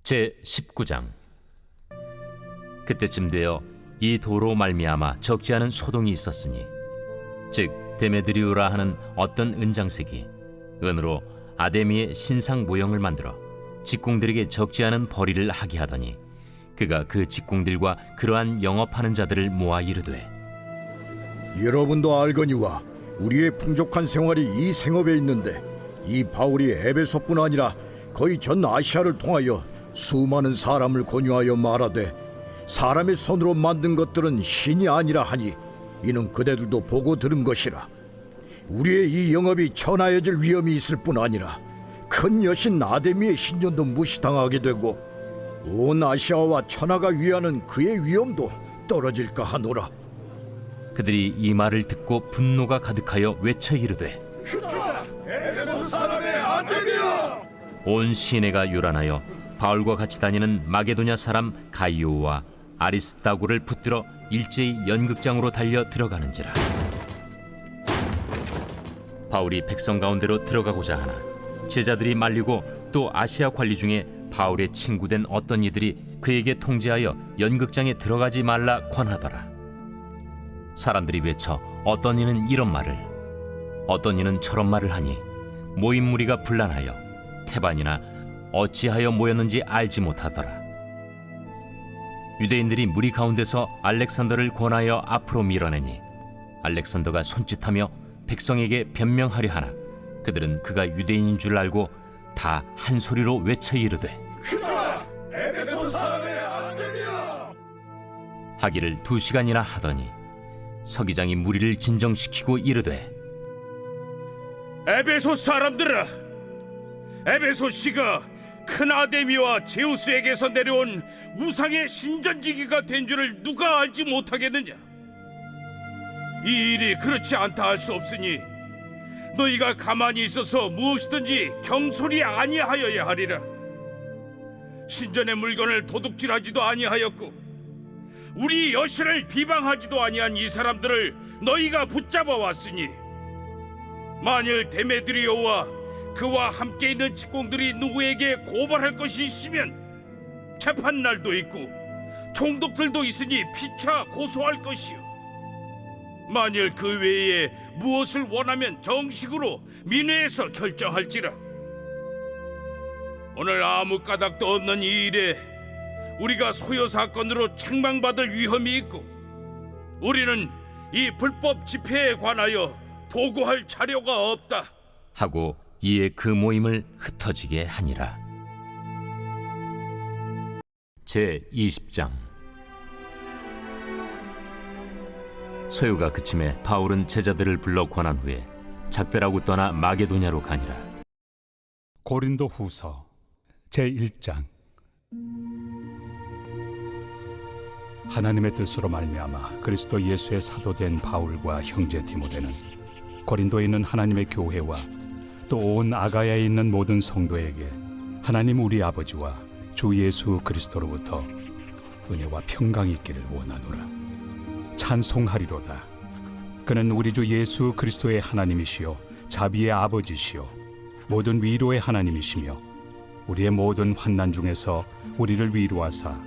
제19장. 그때쯤 되어 이 도로 말미암아 적지 않은 소동이 있었으니, 즉 데메드리오라 하는 어떤 은장색이 은으로 아데미의 신상 모형을 만들어 직공들에게 적지 않은 벌이를 하게 하더니, 그가 그 직공들과 그러한 영업하는 자들을 모아 이르되, 여러분도 알거니와 우리의 풍족한 생활이 이 생업에 있는데, 이 바울이 에베소뿐 아니라 거의 전 아시아를 통하여 수많은 사람을 권유하여 말하되, 사람의 손으로 만든 것들은 신이 아니라 하니 이는 그대들도 보고 들은 것이라. 우리의 이 영업이 천하여질 위험이 있을 뿐 아니라 큰 여신 아데미의 신전도 무시당하게 되고, 온 아시아와 천하가 위하는 그의 위엄도 떨어질까 하노라. 그들이 이 말을 듣고 분노가 가득하여 외쳐 이르되, 에베소 사람의 아데미야! 온 시내가 요란하여 바울과 같이 다니는 마게도냐 사람 가이오와 아리스다고를 붙들어 일제히 연극장으로 달려 들어가는지라. 바울이 백성 가운데로 들어가고자 하나 제자들이 말리고, 또 아시아 관리 중에 바울의 친구된 어떤 이들이 그에게 통제하여 연극장에 들어가지 말라 권하더라. 사람들이 외쳐 어떤 이는 이런 말을, 어떤 이는 저런 말을 하니 모인 무리가 분란하여 태반이나 어찌하여 모였는지 알지 못하더라. 유대인들이 무리 가운데서 알렉산더를 권하여 앞으로 밀어내니 알렉산더가 손짓하며 백성에게 변명하려 하나, 그들은 그가 유대인인 줄 알고 다 한 소리로 외쳐 이르되, 에베소 사람의 아데미야! 하기를 2시간이나 하더니 서기장이 무리를 진정시키고 이르되, 에베소 사람들아, 에베소 씨가 큰 아데미와 제우스에게서 내려온 우상의 신전지기가 된 줄을 누가 알지 못하겠느냐? 이 일이 그렇지 않다 할 수 없으니 너희가 가만히 있어서 무엇이든지 경솔이 아니하여야 하리라. 신전의 물건을 도둑질하지도 아니하였고 우리 여신을 비방하지도 아니한 이 사람들을 너희가 붙잡아 왔으니, 만일 데메드리오와 그와 함께 있는 직공들이 누구에게 고발할 것이 있으면 재판날도 있고 총독들도 있으니 피차 고소할 것이요, 만일 그 외에 무엇을 원하면 정식으로 민회에서 결정할지라. 오늘 아무 까닭도 없는 이 일에 우리가 소요 사건으로 책망받을 위험이 있고, 우리는 이 불법 집회에 관하여 보고할 자료가 없다 하고 이에 그 모임을 흩어지게 하니라. 제20장. 소요가 그침에 바울은 제자들을 불러 권한 후에 작별하고 떠나 마게도냐로 가니라. 고린도 후서 제1장. 하나님의 뜻으로 말미암아 그리스도 예수의 사도된 바울과 형제 디모데는 고린도에 있는 하나님의 교회와 또 온 아가야에 있는 모든 성도에게 하나님 우리 아버지와 주 예수 그리스도로부터 은혜와 평강이 있기를 원하노라. 찬송하리로다. 그는 우리 주 예수 그리스도의 하나님이시요 자비의 아버지시요 모든 위로의 하나님이시며, 우리의 모든 환난 중에서 우리를 위로하사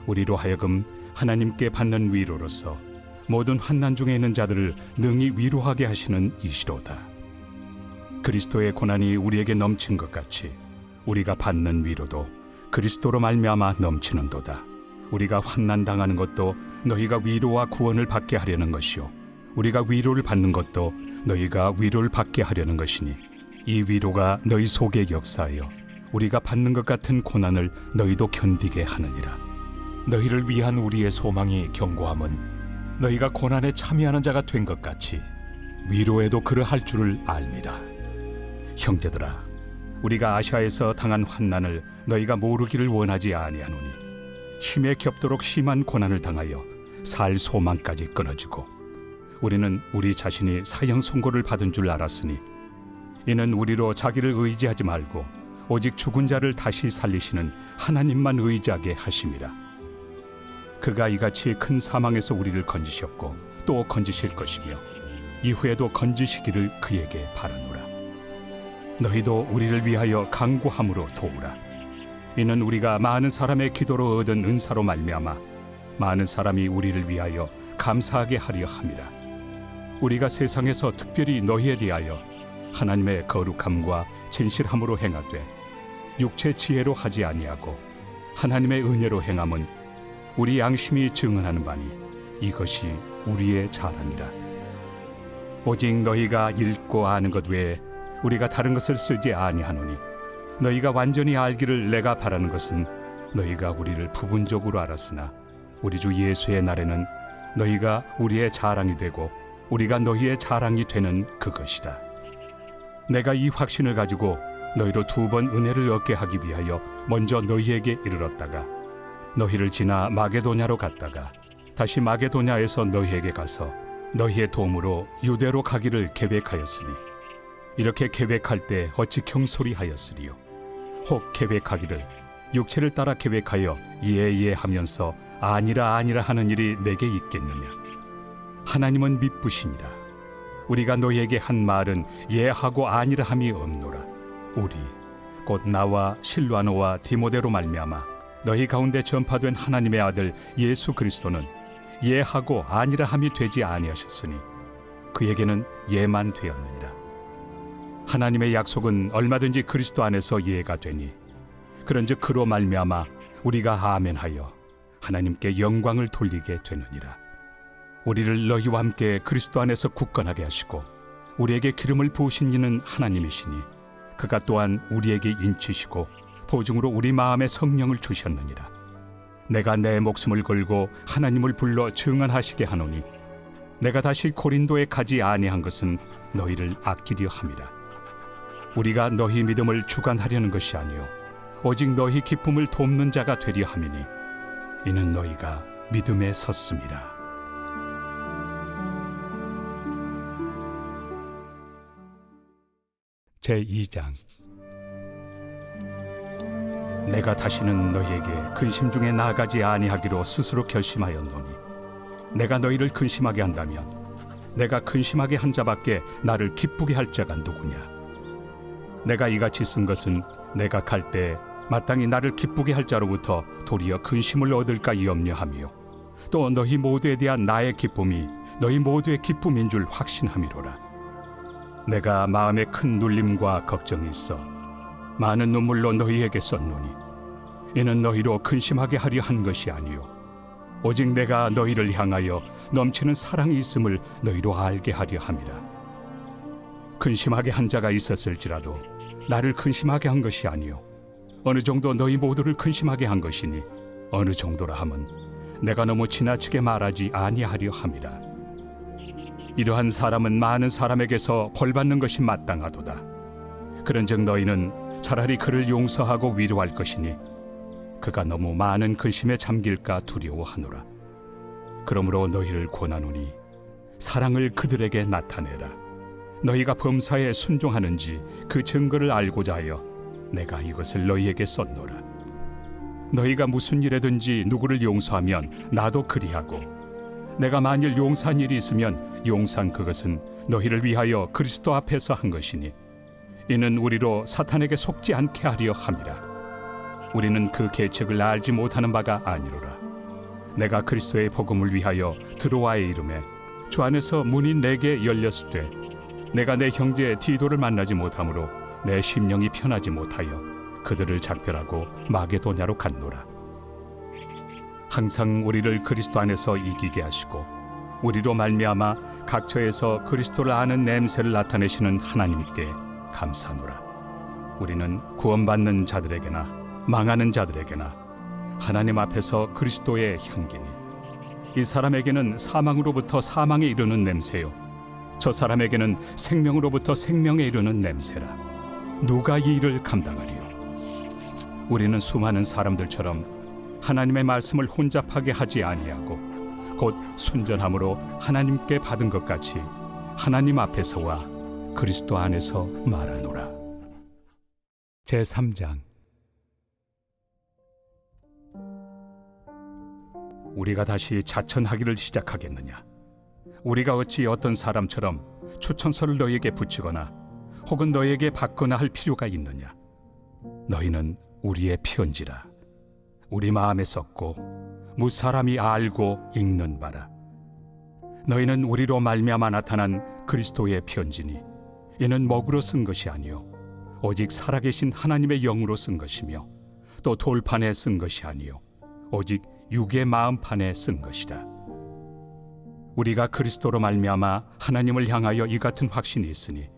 우리로 하여금 하나님께 받는 위로로서 모든 환난 중에 있는 자들을 능히 위로하게 하시는 이시로다. 그리스도의 고난이 우리에게 넘친 것 같이 우리가 받는 위로도 그리스도로 말미암아 넘치는도다. 우리가 환난 당하는 것도 너희가 위로와 구원을 받게 하려는 것이요, 우리가 위로를 받는 것도 너희가 위로를 받게 하려는 것이니, 이 위로가 너희 속에 역사하여 우리가 받는 것 같은 고난을 너희도 견디게 하느니라. 너희를 위한 우리의 소망이 견고함은 너희가 고난에 참여하는 자가 된 것 같이 위로에도 그러할 줄을 알미라. 형제들아, 우리가 아시아에서 당한 환난을 너희가 모르기를 원하지 아니하노니, 힘에 겹도록 심한 고난을 당하여 살 소망까지 끊어지고, 우리는 우리 자신이 사형 선고를 받은 줄 알았으니, 이는 우리로 자기를 의지하지 말고 오직 죽은 자를 다시 살리시는 하나님만 의지하게 하심이라. 그가 이같이 큰 사망에서 우리를 건지셨고 또 건지실 것이며, 이후에도 건지시기를 그에게 바라노라. 너희도 우리를 위하여 간구함으로 도우라. 이는 우리가 많은 사람의 기도로 얻은 은사로 말미암아 많은 사람이 우리를 위하여 감사하게 하려 함이라. 우리가 세상에서 특별히 너희에 대하여 하나님의 거룩함과 진실함으로 행하되 육체 지혜로 하지 아니하고 하나님의 은혜로 행함은 우리 양심이 증언하는 바니 이것이 우리의 자랑이라. 오직 너희가 읽고 아는 것 외에 우리가 다른 것을 쓰지 아니하노니 너희가 완전히 알기를 내가 바라는 것은 너희가 우리를 부분적으로 알았으나 우리 주 예수의 날에는 너희가 우리의 자랑이 되고 우리가 너희의 자랑이 되는 그것이다. 내가 이 확신을 가지고 너희로 2번 은혜를 얻게 하기 위하여 먼저 너희에게 이르렀다가 너희를 지나 마게도냐로 갔다가 다시 마게도냐에서 너희에게 가서 너희의 도움으로 유대로 가기를 계획하였으니 이렇게 계획할 때 어찌 경솔이하였으리요. 혹 계획하기를 육체를 따라 계획하여 예 하면서 아니라 하는 일이 내게 있겠느냐. 하나님은 미쁘시니라. 우리가 너희에게 한 말은 예하고 아니라 함이 없노라. 우리 곧 나와 실와노와 디모데로 말미암아 너희 가운데 전파된 하나님의 아들 예수 그리스도는 예하고 아니라 함이 되지 아니하셨으니 그에게는 예만 되었느니라. 하나님의 약속은 얼마든지 그리스도 안에서 예가 되니 그런즉 그로 말미암아 우리가 아멘하여 하나님께 영광을 돌리게 되느니라. 우리를 너희와 함께 그리스도 안에서 굳건하게 하시고 우리에게 기름을 부으신 이는 하나님이시니 그가 또한 우리에게 인치시고 보증으로 우리 마음에 성령을 주셨느니라. 내가 내 목숨을 걸고 하나님을 불러 증언하시게 하노니 내가 다시 고린도에 가지 아니한 것은 너희를 아끼려 함이라. 우리가 너희 믿음을 주관하려는 것이 아니요 오직 너희 기쁨을 돕는 자가 되려 함이니 이는 너희가 믿음에 섰음이라. 제2장. 내가 다시는 너희에게 근심 중에 나아가지 아니하기로 스스로 결심하였노니 내가 너희를 근심하게 한다면 내가 근심하게 한 자밖에 나를 기쁘게 할 자가 누구냐. 내가 이같이 쓴 것은 내가 갈 때 마땅히 나를 기쁘게 할 자로부터 도리어 근심을 얻을까 염려하며 또 너희 모두에 대한 나의 기쁨이 너희 모두의 기쁨인 줄 확신함이로라. 내가 마음에 큰 눌림과 걱정이 있어 많은 눈물로 너희에게 썼노니 이는 너희로 근심하게 하려 한 것이 아니요 오직 내가 너희를 향하여 넘치는 사랑이 있음을 너희로 알게 하려 함이라. 근심하게 한 자가 있었을지라도 나를 근심하게 한 것이 아니요 어느 정도 너희 모두를 근심하게 한 것이니 어느 정도라 함은 내가 너무 지나치게 말하지 아니하려 함이라. 이러한 사람은 많은 사람에게서 벌받는 것이 마땅하도다. 그런즉 너희는 차라리 그를 용서하고 위로할 것이니 그가 너무 많은 근심에 잠길까 두려워하노라. 그러므로 너희를 권하노니 사랑을 그들에게 나타내라. 너희가 범사에 순종하는지 그 증거를 알고자 하여 내가 이것을 너희에게 썼노라. 너희가 무슨 일에든지 누구를 용서하면 나도 그리하고 내가 만일 용서한 일이 있으면 용서한 그것은 너희를 위하여 그리스도 앞에서 한 것이니 이는 우리로 사탄에게 속지 않게 하려 함이라. 우리는 그 계책을 알지 못하는 바가 아니로라. 내가 그리스도의 복음을 위하여 드로아에 이름에 주 안에서 문이 내게 열렸을 때 내가 내 형제 디도를 만나지 못하므로 내 심령이 편하지 못하여 그들을 작별하고 마게도냐로 갔노라. 항상 우리를 그리스도 안에서 이기게 하시고 우리로 말미암아 각처에서 그리스도를 아는 냄새를 나타내시는 하나님께 감사하노라. 우리는 구원받는 자들에게나 망하는 자들에게나 하나님 앞에서 그리스도의 향기니 이 사람에게는 사망으로부터 사망에 이르는 냄새요 저 사람에게는 생명으로부터 생명에 이르는 냄새라. 누가 이 일을 감당하리요? 우리는 수많은 사람들처럼 하나님의 말씀을 혼잡하게 하지 아니하고 곧 순전함으로 하나님께 받은 것 같이 하나님 앞에서와 그리스도 안에서 말하노라. 제3장. 우리가 다시 자천하기를 시작하겠느냐? 우리가 어찌 어떤 사람처럼 추천서를 너희에게 붙이거나 혹은 너희에게 받거나 할 필요가 있느냐? 너희는 우리의 편지라. 우리 마음에 썼고 무사람이 알고 읽는 바라. 너희는 우리로 말미암아 나타난 그리스도의 편지니 이는 먹으로 쓴 것이 아니요 오직 살아계신 하나님의 영으로 쓴 것이며 또 돌판에 쓴 것이 아니요 오직 육의 마음판에 쓴 것이라. 우리가 그리스도로 말미암아 하나님을 향하여 이 같은 확신이 있으니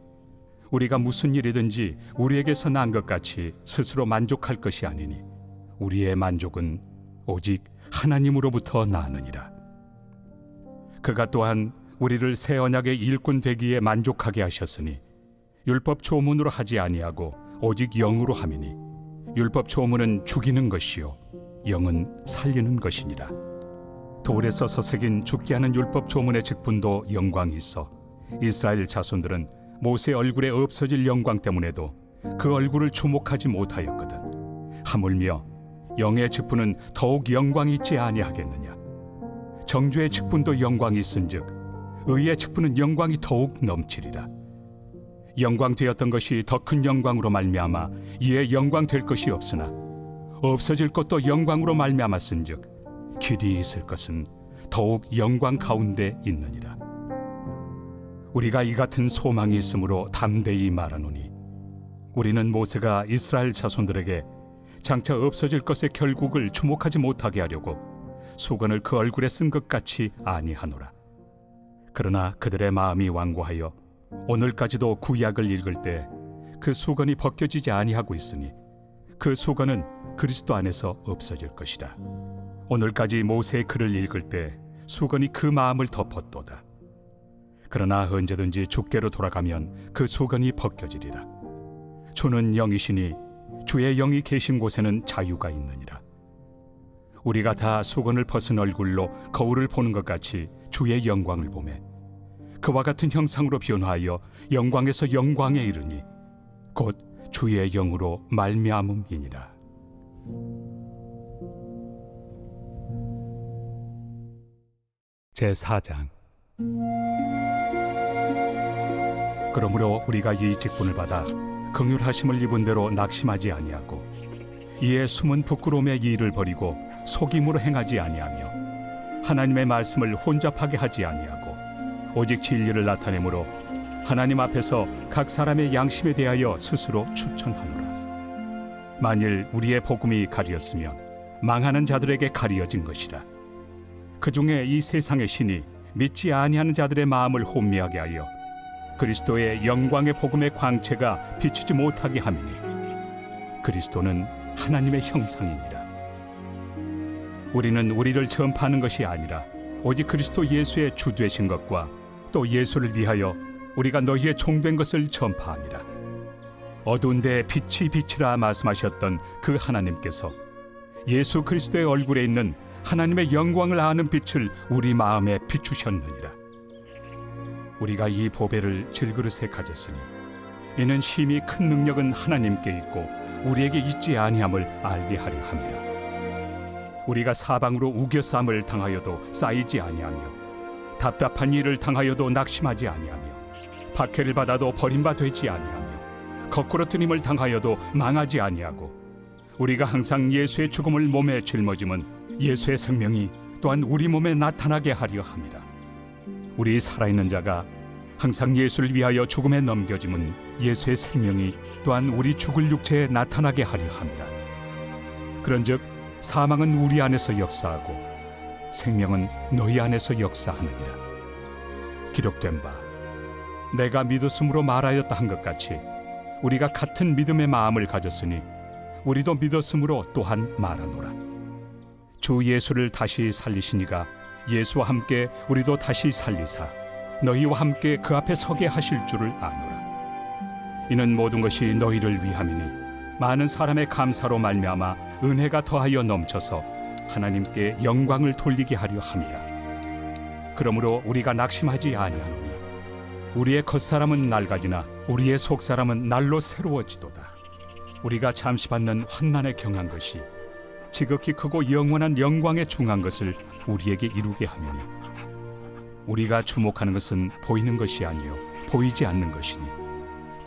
우리가 무슨 일이든지 우리에게서 난 것 같이 스스로 만족할 것이 아니니 우리의 만족은 오직 하나님으로부터 나느니라. 그가 또한 우리를 새 언약의 일꾼 되기에 만족하게 하셨으니 율법 조문으로 하지 아니하고 오직 영으로 함이니 율법 조문은 죽이는 것이요 영은 살리는 것이니라. 돌에 써서 새긴 죽게 하는 율법 조문의 직분도 영광이 있어 이스라엘 자손들은 모세 얼굴에 없어질 영광 때문에도 그 얼굴을 주목하지 못하였거든. 하물며 영의 직분은 더욱 영광이 있지 아니하겠느냐. 정죄의 직분도 영광이 있은즉 의의 직분은 영광이 더욱 넘치리라. 영광 되었던 것이 더 큰 영광으로 말미암아 이에 영광 될 것이 없으나 없어질 것도 영광으로 말미암았은즉 길이 있을 것은 더욱 영광 가운데 있느니라. 우리가 이 같은 소망이 있으므로 담대히 말하노니 우리는 모세가 이스라엘 자손들에게 장차 없어질 것의 결국을 주목하지 못하게 하려고 수건을 그 얼굴에 쓴 것 같이 아니하노라. 그러나 그들의 마음이 완고하여 오늘까지도 구약을 읽을 때 그 수건이 벗겨지지 아니하고 있으니 그 수건은 그리스도 안에서 없어질 것이라. 오늘까지 모세의 글을 읽을 때 수건이 그 마음을 덮었도다. 그러나 언제든지 주께로 돌아가면 그 수건이 벗겨지리라. 주는 영이시니 주의 영이 계신 곳에는 자유가 있느니라. 우리가 다 수건을 벗은 얼굴로 거울을 보는 것 같이 주의 영광을 보매 그와 같은 형상으로 변화하여 영광에서 영광에 이르니 곧 주의 영으로 말미암음이니라. 제4장. 그러므로 우리가 이 직분을 받아 긍휼하심을 입은 대로 낙심하지 아니하고 이에 숨은 부끄러움의 일을 버리고 속임으로 행하지 아니하며 하나님의 말씀을 혼잡하게 하지 아니하고 오직 진리를 나타내므로 하나님 앞에서 각 사람의 양심에 대하여 스스로 추천하노라. 만일 우리의 복음이 가리었으면 망하는 자들에게 가리어진 것이라. 그 중에 이 세상의 신이 믿지 아니하는 자들의 마음을 혼미하게 하여 그리스도의 영광의 복음의 광채가 비치지 못하게 함이니 그리스도는 하나님의 형상이니라. 우리는 우리를 전파하는 것이 아니라 오직 그리스도 예수의 주 되신 것과 또 예수를 위하여 우리가 너희의 종된 것을 전파함이라. 어두운 데 빛이 빛이라 말씀하셨던 그 하나님께서 예수 그리스도의 얼굴에 있는 하나님의 영광을 아는 빛을 우리 마음에 비추셨느니라. 우리가 이 보배를 질그릇에 가졌으니 이는 심히 큰 능력은 하나님께 있고 우리에게 있지 아니함을 알게 하려 함이라. 우리가 사방으로 우겨쌈을 당하여도 쌓이지 아니하며 답답한 일을 당하여도 낙심하지 아니하며 박해를 받아도 버림바 되지 아니하며 거꾸로 뜨림을 당하여도 망하지 아니하고 우리가 항상 예수의 죽음을 몸에 짊어짐은 예수의 생명이 또한 우리 몸에 나타나게 하려 함이라. 우리 살아있는 자가 항상 예수를 위하여 죽음에 넘겨짐은 예수의 생명이 또한 우리 죽을 육체에 나타나게 하려 함이라. 그런즉 사망은 우리 안에서 역사하고 생명은 너희 안에서 역사하느니라. 기록된 바 내가 믿었으므로 말하였다 한 것 같이 우리가 같은 믿음의 마음을 가졌으니 우리도 믿었으므로 또한 말하노라. 주 예수를 다시 살리시니가 예수와 함께 우리도 다시 살리사 너희와 함께 그 앞에 서게 하실 줄을 아노라. 이는 모든 것이 너희를 위함이니 많은 사람의 감사로 말미암아 은혜가 더하여 넘쳐서 하나님께 영광을 돌리게 하려 함이라. 그러므로 우리가 낙심하지 아니하노니 우리의 겉사람은 낡아지나 우리의 속사람은 날로 새로워지도다. 우리가 잠시 받는 환난에 경한 것이 지극히 크고 영원한 영광에 중한 것을 우리에게 이루게 하느니 우리가 주목하는 것은 보이는 것이 아니요 보이지 않는 것이니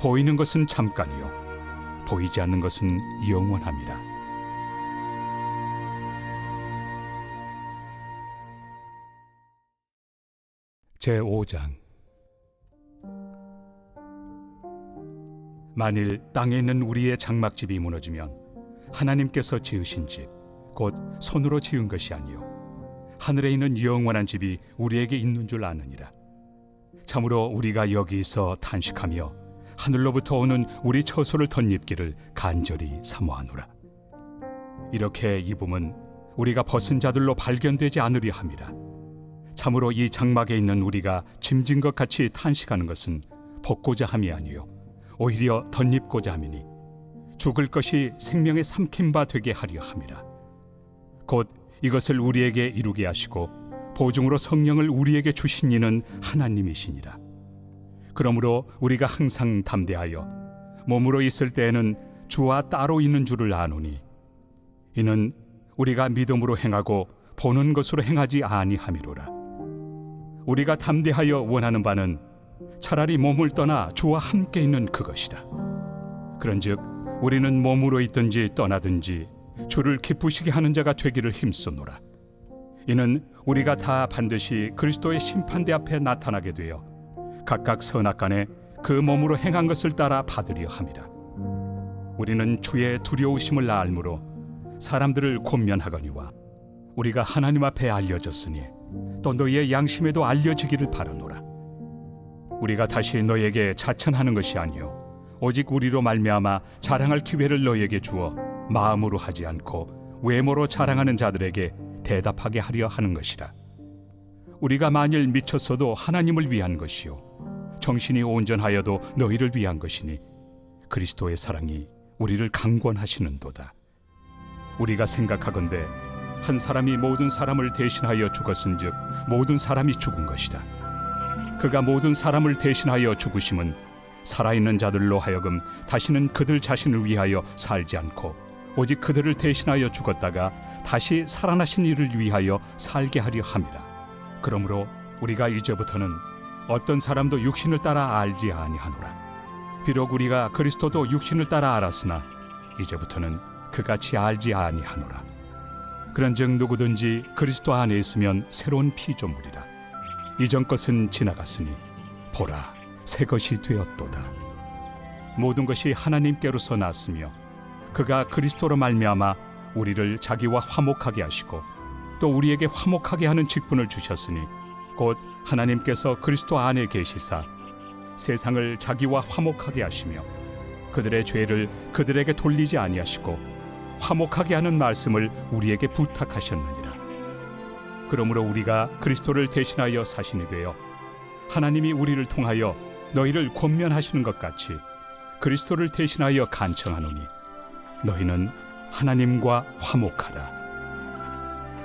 보이는 것은 잠깐이요 보이지 않는 것은 영원함이라. 제5장. 만일 땅에 있는 우리의 장막집이 무너지면 하나님께서 지으신 집, 곧 손으로 지은 것이 아니요 하늘에 있는 영원한 집이 우리에게 있는 줄 아느니라. 참으로 우리가 여기서 탄식하며 하늘로부터 오는 우리 처소를 덧입기를 간절히 사모하노라. 이렇게 입음은 우리가 벗은 자들로 발견되지 않으려 함이라. 참으로 이 장막에 있는 우리가 짐진 것 같이 탄식하는 것은 벗고자 함이 아니요 오히려 덧입고자 함이니 죽을 것이 생명의 삼킨 바 되게 하려 함이라. 곧 이것을 우리에게 이루게 하시고 보증으로 성령을 우리에게 주신 이는 하나님이시니라. 그러므로 우리가 항상 담대하여 몸으로 있을 때에는 주와 따로 있는 줄을 아노니 이는 우리가 믿음으로 행하고 보는 것으로 행하지 아니함이로라. 우리가 담대하여 원하는 바는 차라리 몸을 떠나 주와 함께 있는 그것이라. 그런즉 우리는 몸으로 있든지 떠나든지 주를 기쁘시게 하는 자가 되기를 힘쓰노라. 이는 우리가 다 반드시 그리스도의 심판대 앞에 나타나게 되어 각각 선악간에 그 몸으로 행한 것을 따라 받으려 함이라. 우리는 주의 두려우심을 알므로 사람들을 권면하거니와 우리가 하나님 앞에 알려졌으니 또 너희의 양심에도 알려지기를 바라노라. 우리가 다시 너희에게 자천하는 것이 아니요 오직 우리로 말미암아 자랑할 기회를 너희에게 주어 마음으로 하지 않고 외모로 자랑하는 자들에게 대답하게 하려 하는 것이라. 우리가 만일 미쳤어도 하나님을 위한 것이요 정신이 온전하여도 너희를 위한 것이니 그리스도의 사랑이 우리를 강권하시는도다. 우리가 생각하건대 한 사람이 모든 사람을 대신하여 죽었은즉 모든 사람이 죽은 것이라. 그가 모든 사람을 대신하여 죽으심은 살아있는 자들로 하여금 다시는 그들 자신을 위하여 살지 않고 오직 그들을 대신하여 죽었다가 다시 살아나신 이를 위하여 살게 하려 함이라. 그러므로 우리가 이제부터는 어떤 사람도 육신을 따라 알지 아니하노라. 비록 우리가 그리스도도 육신을 따라 알았으나 이제부터는 그같이 알지 아니하노라. 그런즉 누구든지 그리스도 안에 있으면 새로운 피조물이라. 이전 것은 지나갔으니 보라 새 것이 되었도다. 모든 것이 하나님께로서 났으며 그가 그리스도로 말미암아 우리를 자기와 화목하게 하시고 또 우리에게 화목하게 하는 직분을 주셨으니 곧 하나님께서 그리스도 안에 계시사 세상을 자기와 화목하게 하시며 그들의 죄를 그들에게 돌리지 아니하시고 화목하게 하는 말씀을 우리에게 부탁하셨느니라. 그러므로 우리가 그리스도를 대신하여 사신이 되어 하나님이 우리를 통하여 너희를 권면하시는 것 같이 그리스도를 대신하여 간청하노니 너희는 하나님과 화목하라.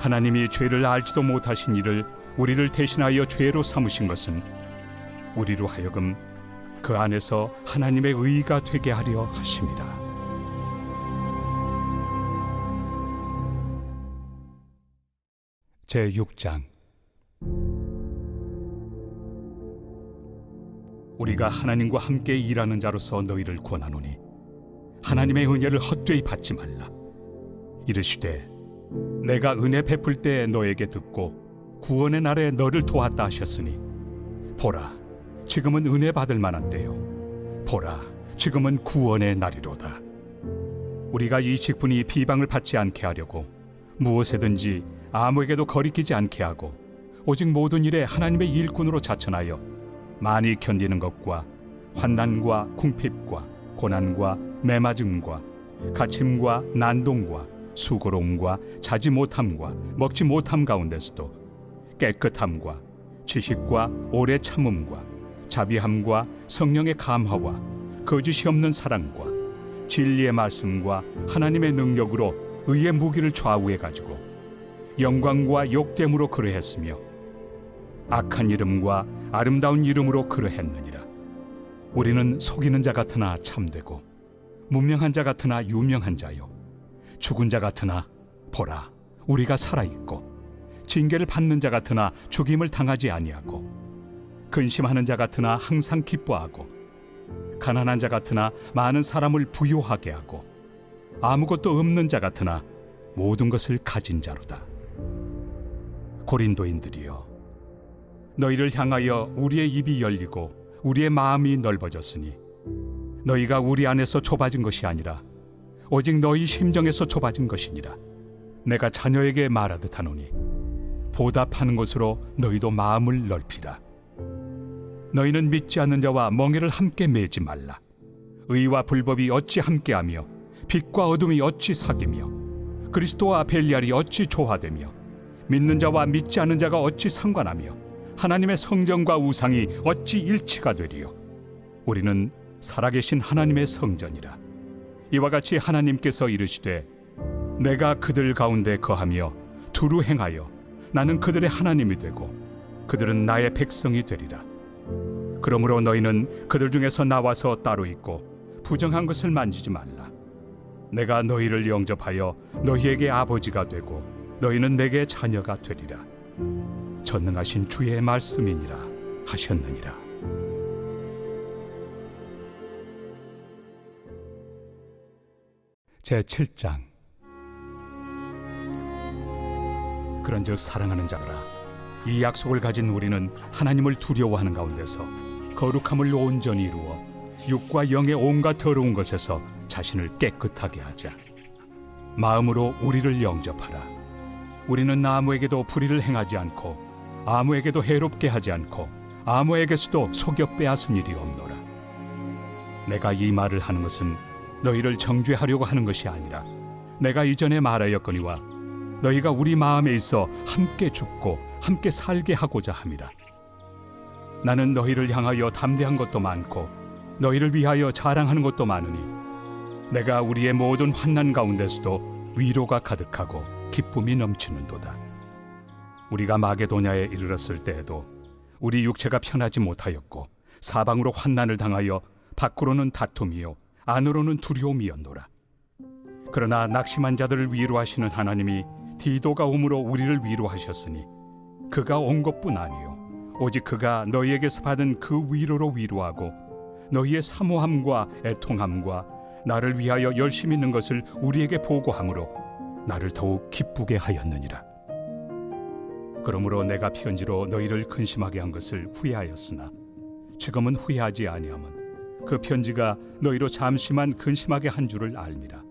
하나님이 죄를 알지도 못하신 이를 우리를 대신하여 죄로 삼으신 것은 우리로 하여금 그 안에서 하나님의 의가 되게 하려 하심이라. 제6장. 우리가 하나님과 함께 일하는 자로서 너희를 권하노니 하나님의 은혜를 헛되이 받지 말라. 이르시되 내가 은혜 베풀 때 너에게 듣고 구원의 날에 너를 도왔다 하셨으니 보라 지금은 은혜 받을 만한 때요 보라 지금은 구원의 날이로다. 우리가 이 직분이 비방을 받지 않게 하려고 무엇에든지 아무에게도 거리끼지 않게 하고 오직 모든 일에 하나님의 일꾼으로 자천하여 많이 견디는 것과 환난과 궁핍과 고난과 매맞음과 갇힘과 난동과 수고로움과 자지 못함과 먹지 못함 가운데서도 깨끗함과 지식과 오래 참음과 자비함과 성령의 감화와 거짓이 없는 사랑과 진리의 말씀과 하나님의 능력으로 의의 무기를 좌우해 가지고 영광과 욕됨으로 그러했으며 악한 이름과 아름다운 이름으로 그러했느니라. 우리는 속이는 자 같으나 참되고 무명한 자 같으나 유명한 자요 죽은 자 같으나 보라 우리가 살아있고 징계를 받는 자 같으나 죽임을 당하지 아니하고 근심하는 자 같으나 항상 기뻐하고 가난한 자 같으나 많은 사람을 부유하게 하고 아무것도 없는 자 같으나 모든 것을 가진 자로다. 고린도인들이여, 너희를 향하여 우리의 입이 열리고 우리의 마음이 넓어졌으니 너희가 우리 안에서 좁아진 것이 아니라 오직 너희 심정에서 좁아진 것이니라. 내가 자녀에게 말하듯 하노니 보답하는 것으로 너희도 마음을 넓히라. 너희는 믿지 않는 자와 멍에를 함께 매지 말라. 의와 불법이 어찌 함께하며 빛과 어둠이 어찌 사귀며 그리스도와 벨리알이 어찌 조화되며 믿는 자와 믿지 않는 자가 어찌 상관하며 하나님의 성전과 우상이 어찌 일치가 되리요. 우리는 살아계신 하나님의 성전이라. 이와 같이 하나님께서 이르시되 내가 그들 가운데 거하며 두루 행하여 나는 그들의 하나님이 되고 그들은 나의 백성이 되리라. 그러므로 너희는 그들 중에서 나와서 따로 있고 부정한 것을 만지지 말라. 내가 너희를 영접하여 너희에게 아버지가 되고 너희는 내게 자녀가 되리라. 전능하신 주의 말씀이니라 하셨느니라. 제7장. 그런즉 사랑하는 자들아, 이 약속을 가진 우리는 하나님을 두려워하는 가운데서 거룩함을 온전히 이루어 육과 영의 온갖 더러운 것에서 자신을 깨끗하게 하자. 마음으로 우리를 영접하라. 우리는 아무에게도 불의를 행하지 않고 아무에게도 해롭게 하지 않고 아무에게서도 속여 빼앗은 일이 없노라. 내가 이 말을 하는 것은 너희를 정죄하려고 하는 것이 아니라 내가 이전에 말하였거니와 너희가 우리 마음에 있어 함께 죽고 함께 살게 하고자 함이라. 나는 너희를 향하여 담대한 것도 많고 너희를 위하여 자랑하는 것도 많으니 내가 우리의 모든 환난 가운데서도 위로가 가득하고 기쁨이 넘치는도다. 우리가 마게도냐에 이르렀을 때에도 우리 육체가 편하지 못하였고 사방으로 환난을 당하여 밖으로는 다툼이요 안으로는 두려움이었노라. 그러나 낙심한 자들을 위로하시는 하나님이 디도가 오므로 우리를 위로하셨으니 그가 온 것뿐 아니요 오직 그가 너희에게서 받은 그 위로로 위로하고 너희의 사모함과 애통함과 나를 위하여 열심히 있는 것을 우리에게 보고함으로 나를 더욱 기쁘게 하였느니라. 그러므로 내가 편지로 너희를 근심하게 한 것을 후회하였으나 지금은 후회하지 아니함은 그 편지가 너희로 잠시만 근심하게 한 줄을 알미라.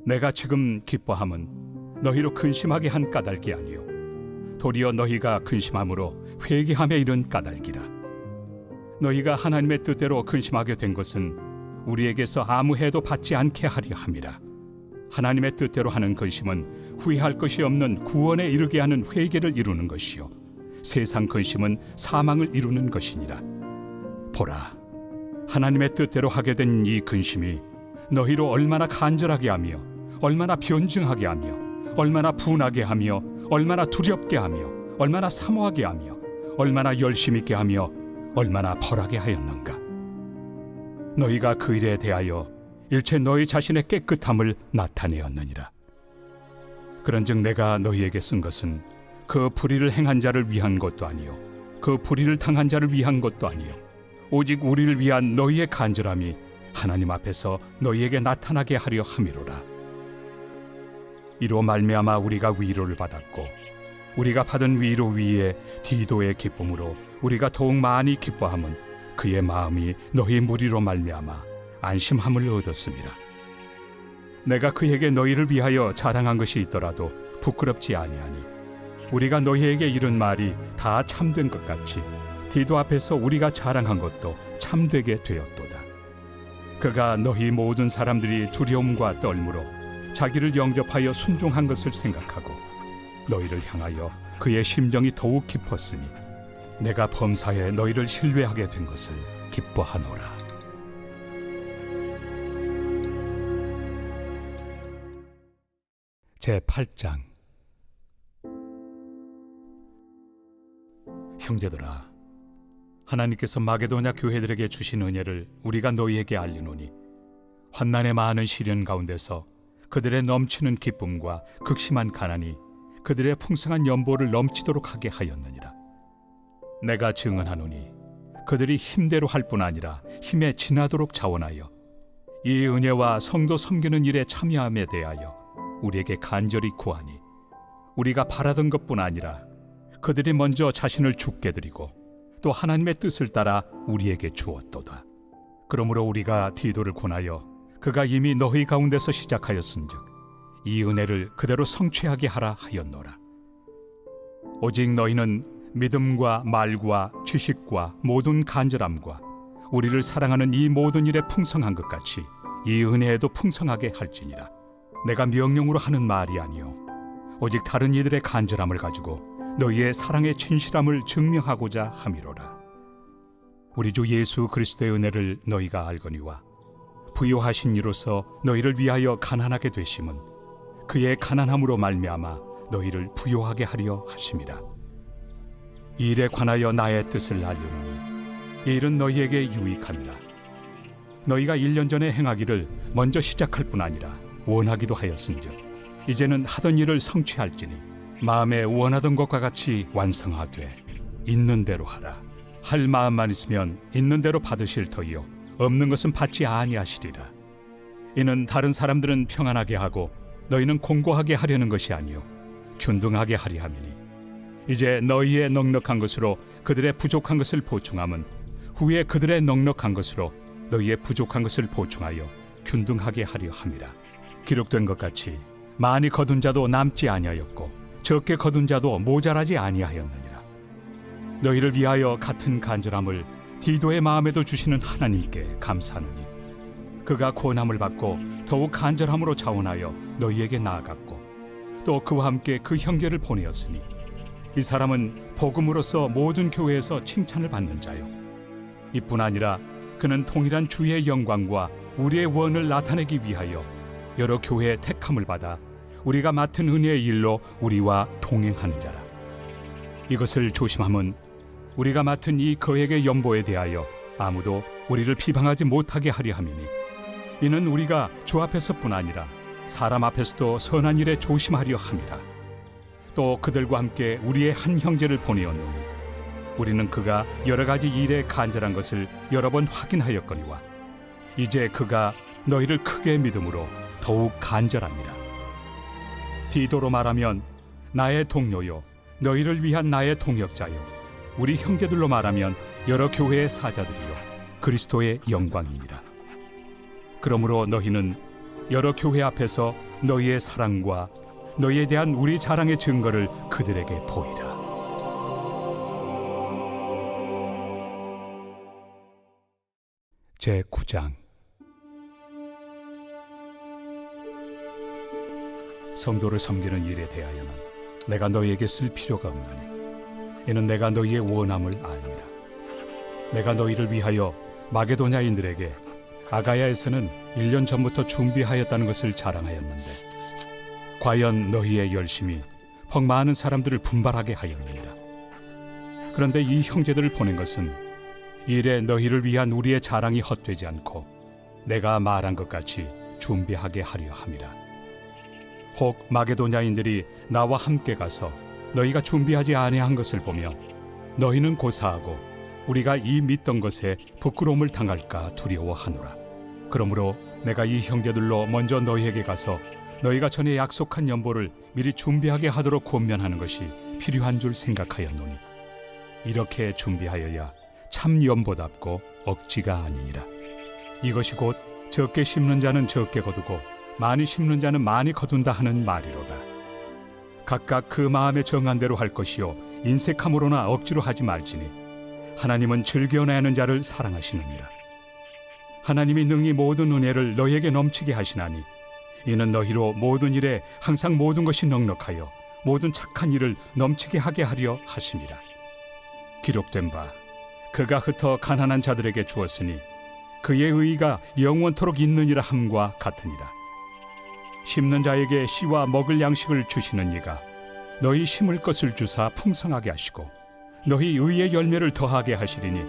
내가 지금 기뻐함은 너희로 근심하게 한 까닭이 아니요 도리어 너희가 근심함으로 회개함에 이른 까닭이라. 너희가 하나님의 뜻대로 근심하게 된 것은 우리에게서 아무 해도 받지 않게 하려 함이라. 하나님의 뜻대로 하는 근심은 후회할 것이 없는 구원에 이르게 하는 회개를 이루는 것이요 세상 근심은 사망을 이루는 것이니라. 보라, 하나님의 뜻대로 하게 된 이 근심이 너희로 얼마나 간절하게 하며 얼마나 변증하게 하며 얼마나 분하게 하며 얼마나 두렵게 하며 얼마나 사모하게 하며 얼마나 열심 있게 하며 얼마나 벌하게 하였는가. 너희가 그 일에 대하여 일체 너희 자신의 깨끗함을 나타내었느니라. 그런즉 내가 너희에게 쓴 것은 그 불의를 행한 자를 위한 것도 아니요 그 불의를 당한 자를 위한 것도 아니요 오직 우리를 위한 너희의 간절함이 하나님 앞에서 너희에게 나타나게 하려 함이로라. 이로 말미암아 우리가 위로를 받았고 우리가 받은 위로 위에 디도의 기쁨으로 우리가 더욱 많이 기뻐함은 그의 마음이 너희 무리로 말미암아 안심함을 얻었음이라. 내가 그에게 너희를 위하여 자랑한 것이 있더라도 부끄럽지 아니하니 우리가 너희에게 이른 말이 다 참된 것 같이 디도 앞에서 우리가 자랑한 것도 참되게 되었도다. 그가 너희 모든 사람들이 두려움과 떨므로 자기를 영접하여 순종한 것을 생각하고 너희를 향하여 그의 심정이 더욱 깊었으니 내가 범사에 너희를 신뢰하게 된 것을 기뻐하노라. 제8장. 형제들아, 하나님께서 마게도냐 교회들에게 주신 은혜를 우리가 너희에게 알리노니 환난의 많은 시련 가운데서 그들의 넘치는 기쁨과 극심한 가난이 그들의 풍성한 연보를 넘치도록 하게 하였느니라. 내가 증언하노니 그들이 힘대로 할 뿐 아니라 힘에 지나도록 자원하여 이 은혜와 성도 섬기는 일에 참여함에 대하여 우리에게 간절히 구하니 우리가 바라던 것뿐 아니라 그들이 먼저 자신을 주께 드리고 또 하나님의 뜻을 따라 우리에게 주었도다. 그러므로 우리가 디도를 권하여 그가 이미 너희 가운데서 시작하였은즉 이 은혜를 그대로 성취하게 하라 하였노라. 오직 너희는 믿음과 말과 지식과 모든 간절함과 우리를 사랑하는 이 모든 일에 풍성한 것 같이 이 은혜에도 풍성하게 할지니라. 내가 명령으로 하는 말이 아니요 오직 다른 이들의 간절함을 가지고 너희의 사랑의 진실함을 증명하고자 함이로라. 우리 주 예수 그리스도의 은혜를 너희가 알거니와 부요하신 이로서 너희를 위하여 가난하게 되심은 그의 가난함으로 말미암아 너희를 부요하게 하려 하심이라. 이 일에 관하여 나의 뜻을 알려노니 이 일은 너희에게 유익함이라. 너희가 1년 전에 행하기를 먼저 시작할 뿐 아니라 원하기도 하였은즉 이제는 하던 일을 성취할지니 마음에 원하던 것과 같이 완성하되 있는 대로 하라. 할 마음만 있으면 있는 대로 받으실 터이요 없는 것은 받지 아니하시리라. 이는 다른 사람들은 평안하게 하고 너희는 공고하게 하려는 것이 아니요 균등하게 하리 함이니 이제 너희의 넉넉한 것으로 그들의 부족한 것을 보충함은 후에 그들의 넉넉한 것으로 너희의 부족한 것을 보충하여 균등하게 하려 함이라. 기록된 것 같이 많이 거둔 자도 남지 아니하였고 적게 거둔 자도 모자라지 아니하였느니라. 너희를 위하여 같은 간절함을 디도의 마음에도 주시는 하나님께 감사하노니 그가 권함을 받고 더욱 간절함으로 자원하여 너희에게 나아갔고 또 그와 함께 그 형제를 보내었으니 이 사람은 복음으로서 모든 교회에서 칭찬을 받는 자요 이뿐 아니라 그는 통일한 주의 영광과 우리의 원을 나타내기 위하여 여러 교회의 택함을 받아 우리가 맡은 은혜의 일로 우리와 동행하는 자라. 이것을 조심함은 우리가 맡은 이 거액의 연보에 대하여 아무도 우리를 비방하지 못하게 하려 함이니 이는 우리가 주 앞에서뿐 아니라 사람 앞에서도 선한 일에 조심하려 함이라. 또 그들과 함께 우리의 한 형제를 보내었노니 우리는 그가 여러 가지 일에 간절한 것을 여러 번 확인하였거니와 이제 그가 너희를 크게 믿음으로 더욱 간절하니라. 디도로 말하면 나의 동료요 너희를 위한 나의 동역자요 우리 형제들로 말하면 여러 교회의 사자들이요 그리스도의 영광이니라. 그러므로 너희는 여러 교회 앞에서 너희의 사랑과 너희에 대한 우리 자랑의 증거를 그들에게 보이라. 제9장. 성도를 섬기는 일에 대하여는 내가 너희에게 쓸 필요가 없나니 이는 내가 너희의 원함을 알미라. 내가 너희를 위하여 마게도냐인들에게 아가야에서는 1년 전부터 준비하였다는 것을 자랑하였는데 과연 너희의 열심이 퍽 많은 사람들을 분발하게 하였느니라. 그런데 이 형제들을 보낸 것은 일에 너희를 위한 우리의 자랑이 헛되지 않고 내가 말한 것 같이 준비하게 하려 함이라. 혹 마게도냐인들이 나와 함께 가서 너희가 준비하지 아니한 것을 보며 너희는 고사하고 우리가 이 믿던 것에 부끄러움을 당할까 두려워하노라. 그러므로 내가 이 형제들로 먼저 너희에게 가서 너희가 전에 약속한 연보를 미리 준비하게 하도록 권면하는 것이 필요한 줄 생각하였노니 이렇게 준비하여야 참 연보답고 억지가 아니니라. 이것이 곧 적게 심는 자는 적게 거두고 많이 심는 자는 많이 거둔다 하는 말이로다. 각각 그 마음에 정한 대로 할 것이요 인색함으로나 억지로 하지 말지니 하나님은 즐겨내 하는 자를 사랑하시느니라. 하나님이 능히 모든 은혜를 너희에게 넘치게 하시나니 이는 너희로 모든 일에 항상 모든 것이 넉넉하여 모든 착한 일을 넘치게 하게 하려 하심이라. 기록된 바 그가 흩어 가난한 자들에게 주었으니 그의 의의가 영원토록 있느니라 함과 같으니라. 심는 자에게 씨와 먹을 양식을 주시는 이가 너희 심을 것을 주사 풍성하게 하시고 너희 의의 열매를 더하게 하시리니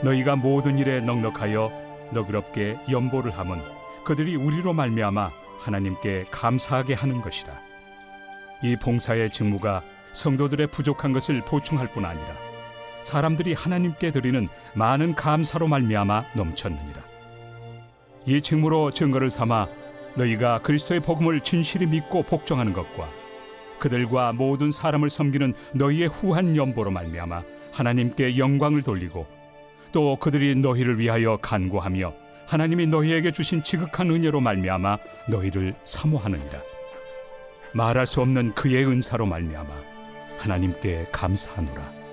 너희가 모든 일에 넉넉하여 너그럽게 연보를 함은 그들이 우리로 말미암아 하나님께 감사하게 하는 것이라. 이 봉사의 직무가 성도들의 부족한 것을 보충할 뿐 아니라 사람들이 하나님께 드리는 많은 감사로 말미암아 넘쳤느니라. 이 징후로 증거를 삼아 너희가 그리스도의 복음을 진실히 믿고 복종하는 것과 그들과 모든 사람을 섬기는 너희의 후한 연보로 말미암아 하나님께 영광을 돌리고 또 그들이 너희를 위하여 간구하며 하나님이 너희에게 주신 지극한 은혜로 말미암아 너희를 사모하느니라. 말할 수 없는 그의 은사로 말미암아 하나님께 감사하노라.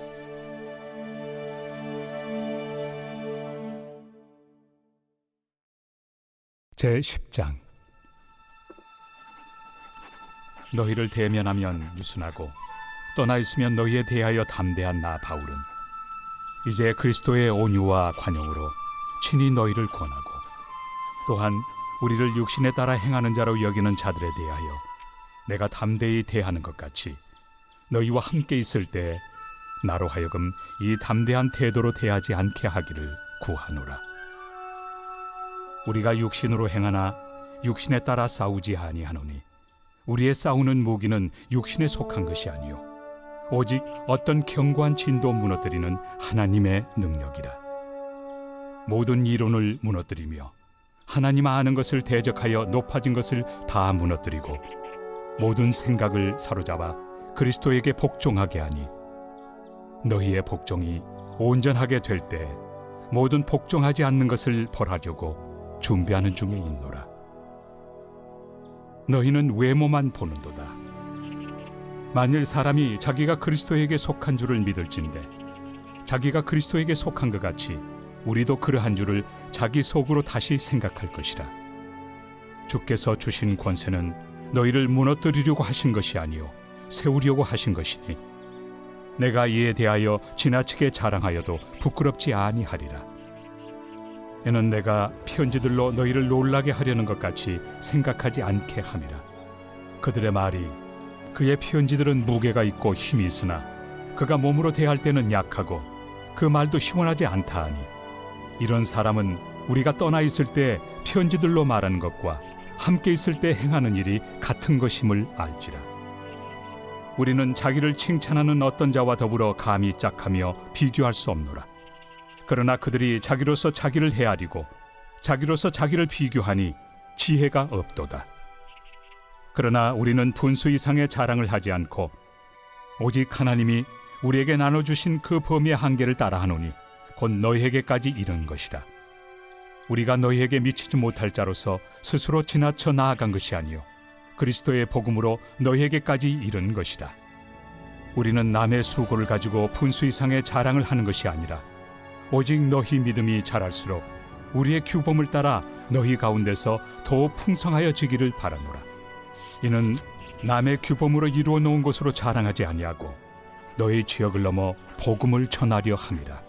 제10장. 너희를 대면하면 유순하고 떠나 있으면 너희에 대하여 담대한 나 바울은 이제 그리스도의 온유와 관용으로 친히 너희를 권하고 또한 우리를 육신에 따라 행하는 자로 여기는 자들에 대하여 내가 담대히 대하는 것 같이 너희와 함께 있을 때 나로 하여금 이 담대한 태도로 대하지 않게 하기를 구하노라. 우리가 육신으로 행하나 육신에 따라 싸우지 아니하노니 우리의 싸우는 무기는 육신에 속한 것이 아니요 오직 어떤 견고한 진도 무너뜨리는 하나님의 능력이라. 모든 이론을 무너뜨리며 하나님 아는 것을 대적하여 높아진 것을 다 무너뜨리고 모든 생각을 사로잡아 그리스도에게 복종하게 하니 너희의 복종이 온전하게 될 때 모든 복종하지 않는 것을 벌하려고 준비하는 중에 있노라. 너희는 외모만 보는도다. 만일 사람이 자기가 그리스도에게 속한 줄을 믿을진대 자기가 그리스도에게 속한 것 같이 우리도 그러한 줄을 자기 속으로 다시 생각할 것이라. 주께서 주신 권세는 너희를 무너뜨리려고 하신 것이 아니요 세우려고 하신 것이니 내가 이에 대하여 지나치게 자랑하여도 부끄럽지 아니하리라. 이는 내가 편지들로 너희를 놀라게 하려는 것 같이 생각하지 않게 함이라. 그들의 말이 그의 편지들은 무게가 있고 힘이 있으나 그가 몸으로 대할 때는 약하고 그 말도 시원하지 않다 하니 이런 사람은 우리가 떠나 있을 때 편지들로 말하는 것과 함께 있을 때 행하는 일이 같은 것임을 알지라. 우리는 자기를 칭찬하는 어떤 자와 더불어 감히 짝하며 비교할 수 없노라. 그러나 그들이 자기로서 자기를 헤아리고 자기로서 자기를 비교하니 지혜가 없도다. 그러나 우리는 분수 이상의 자랑을 하지 않고 오직 하나님이 우리에게 나눠주신 그 범위의 한계를 따라하노니 곧 너희에게까지 이른 것이다. 우리가 너희에게 미치지 못할 자로서 스스로 지나쳐 나아간 것이 아니요 그리스도의 복음으로 너희에게까지 이른 것이다. 우리는 남의 수고를 가지고 분수 이상의 자랑을 하는 것이 아니라 오직 너희 믿음이 자랄수록 우리의 규범을 따라 너희 가운데서 더욱 풍성하여지기를 바라노라. 이는 남의 규범으로 이루어 놓은 것으로 자랑하지 아니하고 너희 지역을 넘어 복음을 전하려 함이라.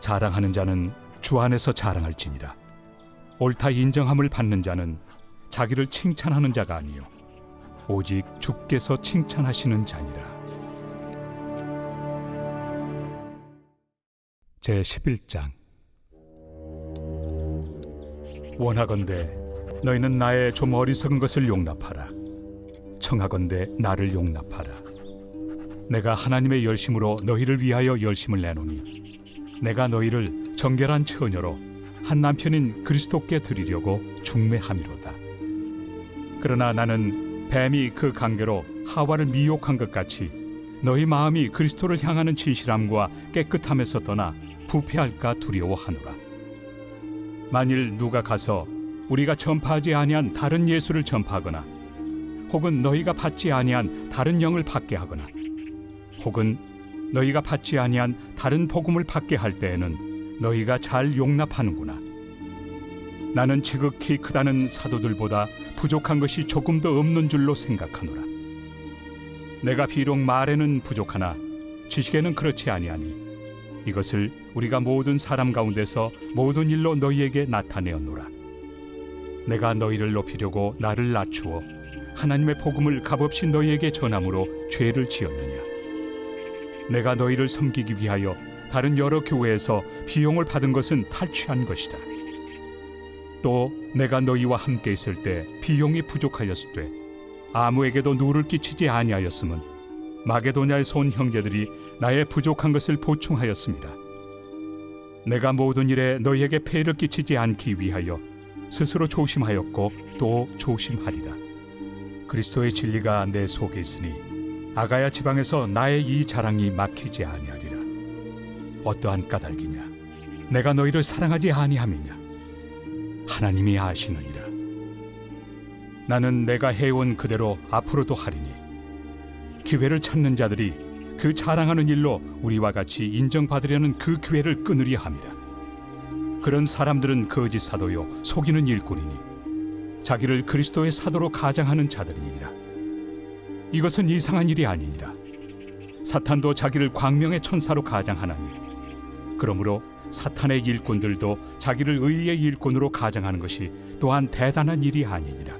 자랑하는 자는 주 안에서 자랑할지니라. 옳다 인정함을 받는 자는 자기를 칭찬하는 자가 아니요 오직 주께서 칭찬하시는 자니라. 제11장. 원하건대 너희는 나의 좀 어리석은 것을 용납하라. 청하건대 나를 용납하라. 내가 하나님의 열심으로 너희를 위하여 열심을 내노니 내가 너희를 정결한 처녀로 한 남편인 그리스도께 드리려고 중매함이로다. 그러나 나는 뱀이 그 관계로 하와를 미혹한 것 같이 너희 마음이 그리스도를 향하는 진실함과 깨끗함에서 떠나 부패할까 두려워하노라. 만일 누가 가서 우리가 전파하지 아니한 다른 예수를 전파하거나 혹은 너희가 받지 아니한 다른 영을 받게 하거나 혹은 너희가 받지 아니한 다른 복음을 받게 할 때에는 너희가 잘 용납하는구나. 나는 지극히 크다는 사도들보다 부족한 것이 조금도 없는 줄로 생각하노라. 내가 비록 말에는 부족하나 지식에는 그렇지 아니하니 이것을 우리가 모든 사람 가운데서 모든 일로 너희에게 나타내었노라. 내가 너희를 높이려고 나를 낮추어 하나님의 복음을 값없이 너희에게 전함으로 죄를 지었느냐. 내가 너희를 섬기기 위하여 다른 여러 교회에서 비용을 받은 것은 탈취한 것이다. 또 내가 너희와 함께 있을 때 비용이 부족하였을 때 아무에게도 누를 끼치지 아니하였음은 마게도냐에서 온 형제들이 나의 부족한 것을 보충하였습니다. 내가 모든 일에 너희에게 폐를 끼치지 않기 위하여 스스로 조심하였고 또 조심하리라. 그리스도의 진리가 내 속에 있으니 아가야 지방에서 나의 이 자랑이 막히지 아니하리라. 어떠한 까닭이냐? 내가 너희를 사랑하지 아니함이냐? 하나님이 아시느니라. 나는 내가 해온 그대로 앞으로도 하리니 기회를 찾는 자들이 그 자랑하는 일로 우리와 같이 인정받으려는 그 기회를 끊으려 함이라. 그런 사람들은 거짓 사도요 속이는 일꾼이니 자기를 그리스도의 사도로 가장하는 자들이니라. 이것은 이상한 일이 아니니라. 사탄도 자기를 광명의 천사로 가장하나니 그러므로 사탄의 일꾼들도 자기를 의의 일꾼으로 가장하는 것이 또한 대단한 일이 아니니라.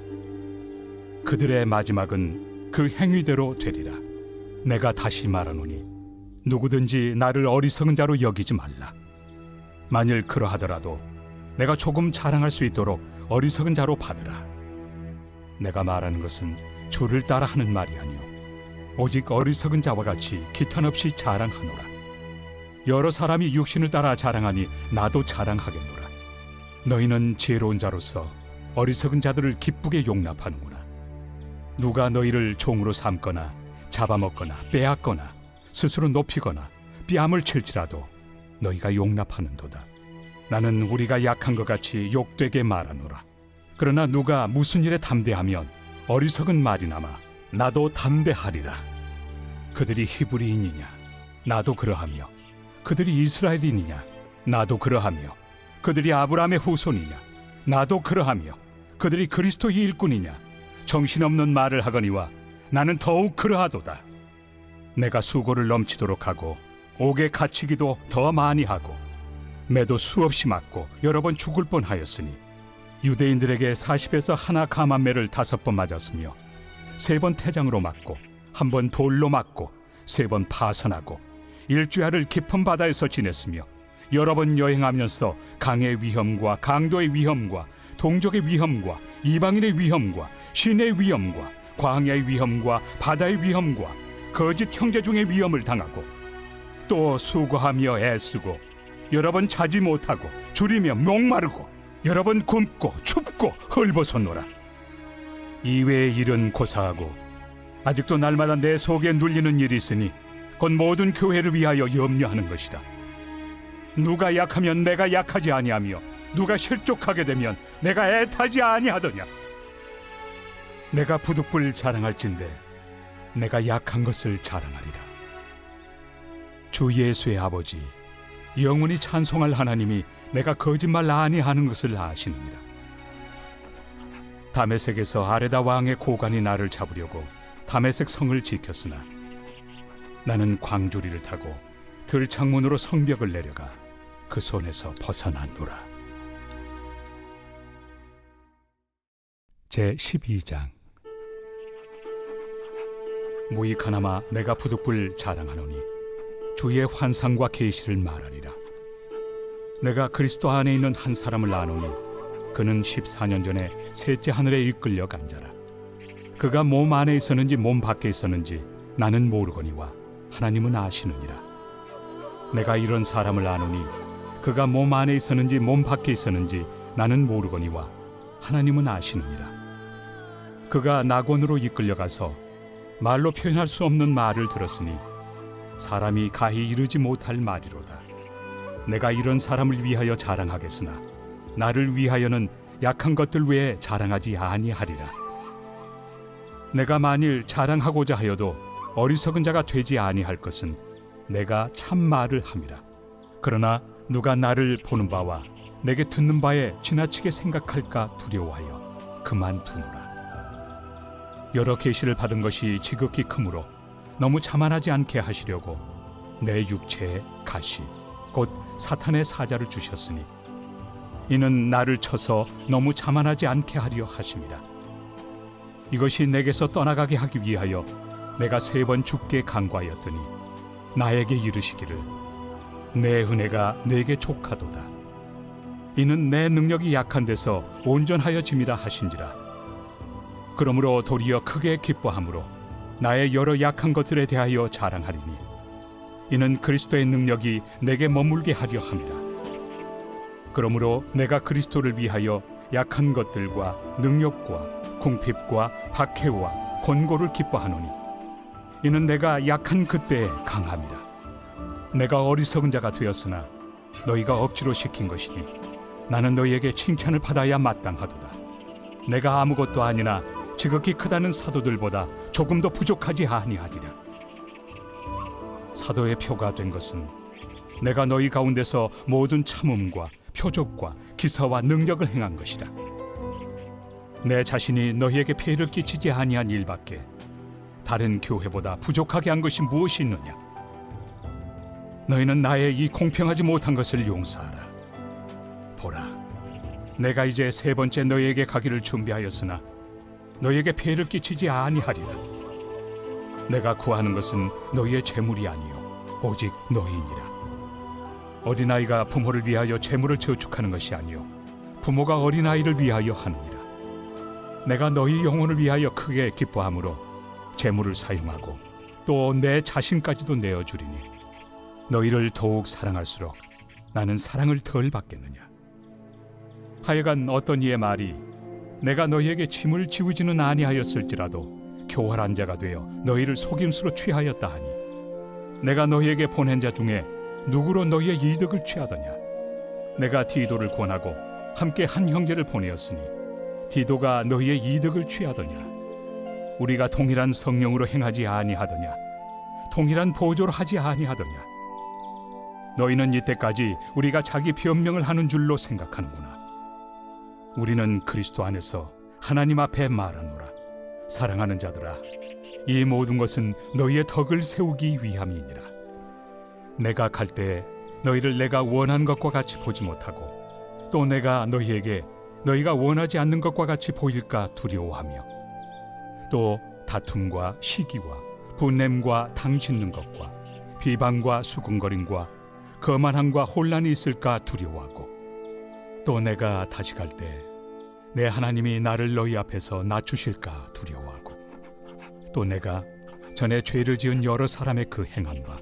그들의 마지막은 그 행위대로 되리라. 내가 다시 말하노니 누구든지 나를 어리석은 자로 여기지 말라. 만일 그러하더라도 내가 조금 자랑할 수 있도록 어리석은 자로 받으라. 내가 말하는 것은 주를 따라 하는 말이 아니요 오직 어리석은 자와 같이 기탄 없이 자랑하노라. 여러 사람이 육신을 따라 자랑하니 나도 자랑하겠노라. 너희는 지혜로운 자로서 어리석은 자들을 기쁘게 용납하는구나. 누가 너희를 종으로 삼거나 잡아먹거나 빼앗거나 스스로 높이거나 뺨을 칠지라도 너희가 용납하는도다. 나는 우리가 약한 것 같이 욕되게 말하노라. 그러나 누가 무슨 일에 담대하면 어리석은 말이나마 나도 담대하리라. 그들이 히브리인이냐? 나도 그러하며 그들이 이스라엘인이냐? 나도 그러하며 그들이 아브라함의 후손이냐? 나도 그러하며 그들이 그리스도의 일꾼이냐? 정신없는 말을 하거니와 나는 더욱 그러하도다. 내가 수고를 넘치도록 하고 옥에 갇히기도 더 많이 하고 매도 수없이 맞고 여러 번 죽을 뻔하였으니 유대인들에게 40에서 하나 감한매를 5번 맞았으며 3번 태장으로 맞고 1번 돌로 맞고 3번 파선하고 일주야를 깊은 바다에서 지냈으며 여러 번 여행하면서 강의 위험과 강도의 위험과 동족의 위험과 이방인의 위험과 신의 위험과 광야의 위험과 바다의 위험과 거짓 형제 중의 위험을 당하고 또 수고하며 애쓰고 여러 번 자지 못하고 줄이며 목마르고 여러 번 굶고 춥고 헐벗었노라. 이외의 일은 고사하고 아직도 날마다 내 속에 눌리는 일이 있으니 곧 모든 교회를 위하여 염려하는 것이다. 누가 약하면 내가 약하지 아니하며 누가 실족하게 되면 내가 애타지 아니하더냐. 내가 부득불 자랑할진대 내가 약한 것을 자랑하리라. 주 예수의 아버지 영원히 찬송할 하나님이 내가 거짓말 아니하는 것을 아시느니라. 다메섹에서 아레다 왕의 고관이 나를 잡으려고 다메섹 성을 지켰으나 나는 광주리를 타고 들창문으로 성벽을 내려가 그 손에서 벗어났노라. 제12장. 무익하나마 내가 부득불 자랑하노니 주의 환상과 계시를 말하리라. 내가 그리스도 안에 있는 한 사람을 아노니 그는 14년 전에 셋째 하늘에 이끌려 간 자라. 그가 몸 안에 있었는지 몸 밖에 있었는지 나는 모르거니와 하나님은 아시느니라. 내가 이런 사람을 아노니 그가 몸 안에 있었는지 몸 밖에 있었는지 나는 모르거니와 하나님은 아시느니라. 그가 낙원으로 이끌려가서 말로 표현할 수 없는 말을 들었으니 사람이 가히 이르지 못할 말이로다. 내가 이런 사람을 위하여 자랑하겠으나 나를 위하여는 약한 것들 외에 자랑하지 아니하리라. 내가 만일 자랑하고자 하여도 어리석은 자가 되지 아니할 것은 내가 참 말을 함이라. 그러나 누가 나를 보는 바와 내게 듣는 바에 지나치게 생각할까 두려워하여 그만두노라. 여러 계시를 받은 것이 지극히 크므로 너무 자만하지 않게 하시려고 내 육체에 가시 곧 사탄의 사자를 주셨으니 이는 나를 쳐서 너무 자만하지 않게 하려 하심이라. 이것이 내게서 떠나가게 하기 위하여 내가 3번 죽게 간구하였더니 나에게 이르시기를 내 은혜가 내게 족하도다. 이는 내 능력이 약한 데서 온전하여 짐이라 하신지라. 그러므로 도리어 크게 기뻐함으로 나의 여러 약한 것들에 대하여 자랑하리니 이는 그리스도의 능력이 내게 머물게 하려 함이라. 그러므로 내가 그리스도를 위하여 약한 것들과 능력과 궁핍과 박해와 권고를 기뻐하노니 이는 내가 약한 그때에 강함이라. 내가 어리석은 자가 되었으나 너희가 억지로 시킨 것이니 나는 너희에게 칭찬을 받아야 마땅하도다. 내가 아무것도 아니나 지극히 크다는 사도들보다 조금도 부족하지 아니하리라. 사도의 표가 된 것은 내가 너희 가운데서 모든 참음과 표적과 기사와 능력을 행한 것이라. 내 자신이 너희에게 폐해를 끼치지 아니한 일밖에 다른 교회보다 부족하게 한 것이 무엇이 있느냐? 너희는 나의 이 공평하지 못한 것을 용서하라. 보라, 내가 이제 세 번째 너희에게 가기를 준비하였으나 너희에게 폐해를 끼치지 아니하리라. 내가 구하는 것은 너희의 재물이 아니요 오직 너희니라. 어린아이가 부모를 위하여 재물을 저축하는 것이 아니요 부모가 어린아이를 위하여 하느니라. 내가 너희 영혼을 위하여 크게 기뻐함으로 재물을 사용하고 또 내 자신까지도 내어주리니 너희를 더욱 사랑할수록 나는 사랑을 덜 받겠느냐. 하여간 어떤 이의 말이 내가 너희에게 짐을 지우지는 아니하였을지라도 교활한 자가 되어 너희를 속임수로 취하였다 하니 내가 너희에게 보낸 자 중에 누구로 너희의 이득을 취하더냐. 내가 디도를 권하고 함께 한 형제를 보내었으니 디도가 너희의 이득을 취하더냐. 우리가 동일한 성령으로 행하지 아니하더냐. 동일한 보조로 하지 아니하더냐. 너희는 이때까지 우리가 자기 변명을 하는 줄로 생각하는구나. 우리는 그리스도 안에서 하나님 앞에 말하노라. 사랑하는 자들아, 이 모든 것은 너희의 덕을 세우기 위함이니라. 내가 갈 때 너희를 내가 원한 것과 같이 보지 못하고 또 내가 너희에게 너희가 원하지 않는 것과 같이 보일까 두려워하며 또 다툼과 시기와 분냄과 당 짓는 것과 비방과 수군거림과 거만함과 혼란이 있을까 두려워하고 또 내가 다시 갈 때 내 하나님이 나를 너희 앞에서 낮추실까 두려워하고 또 내가 전에 죄를 지은 여러 사람의 그 행함과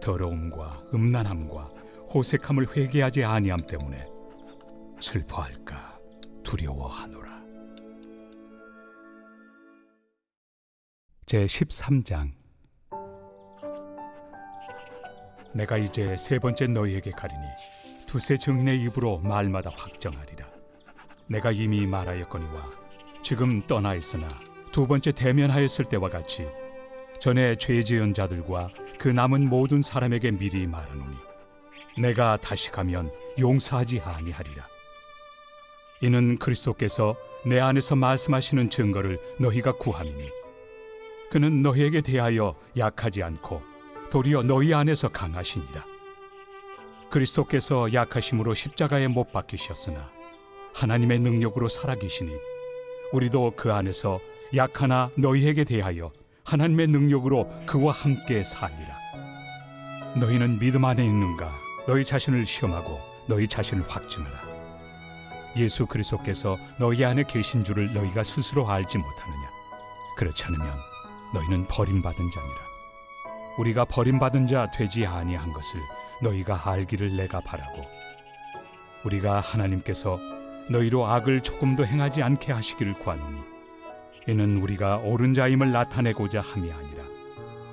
더러움과 음란함과 호색함을 회개하지 아니함 때문에 슬퍼할까 두려워하노라. 제13장. 내가 이제 세 번째 너희에게 가리니 두세 증인의 입으로 말마다 확정하리라. 내가 이미 말하였거니와 지금 떠나 있으나 두 번째 대면하였을 때와 같이 전에 죄 지은 자들과 그 남은 모든 사람에게 미리 말하노니 내가 다시 가면 용서하지 아니하리라. 이는 그리스도께서 내 안에서 말씀하시는 증거를 너희가 구함이니 그는 너희에게 대하여 약하지 않고 도리어 너희 안에서 강하시니라. 그리스도께서 약하심으로 십자가에 못 박히셨으나 하나님의 능력으로 살아계시니 우리도 그 안에서 약하나 너희에게 대하여 하나님의 능력으로 그와 함께 살리라. 너희는 믿음 안에 있는가? 너희 자신을 시험하고 너희 자신을 확증하라. 예수 그리스도께서 너희 안에 계신 줄을 너희가 스스로 알지 못하느냐? 그렇지 않으면 너희는 버림받은 자니라. 우리가 버림받은 자 되지 아니한 것을 너희가 알기를 내가 바라고 우리가 하나님께서 너희로 악을 조금도 행하지 않게 하시기를 구하노니 이는 우리가 옳은 자임을 나타내고자 함이 아니라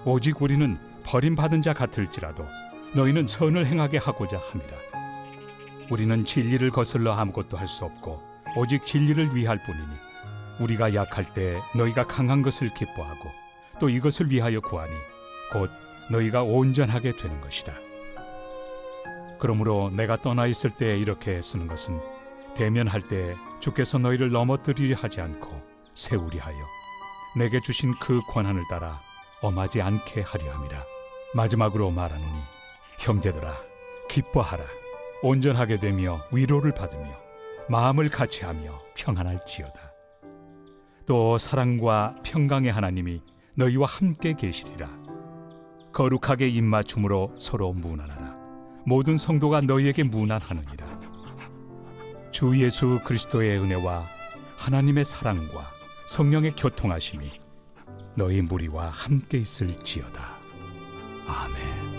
오직 우리는 버림받은 자 같을지라도 너희는 선을 행하게 하고자 함이라. 우리는 진리를 거슬러 아무것도 할 수 없고 오직 진리를 위할 뿐이니 우리가 약할 때 너희가 강한 것을 기뻐하고 또 이것을 위하여 구하니 곧 너희가 온전하게 되는 것이다. 그러므로 내가 떠나 있을 때 이렇게 쓰는 것은 대면할 때 주께서 너희를 넘어뜨리려 하지 않고 세우리 하여 내게 주신 그 권한을 따라 엄하지 않게 하려 함이라. 마지막으로 말하노니 형제들아 기뻐하라. 온전하게 되며 위로를 받으며 마음을 같이하며 평안할지어다. 또 사랑과 평강의 하나님이 너희와 함께 계시리라. 거룩하게 입맞춤으로 서로 문안하라. 모든 성도가 너희에게 문안하느니라. 주 예수 그리스도의 은혜와 하나님의 사랑과 성령의 교통하심이 너희 무리와 함께 있을지어다. 아멘.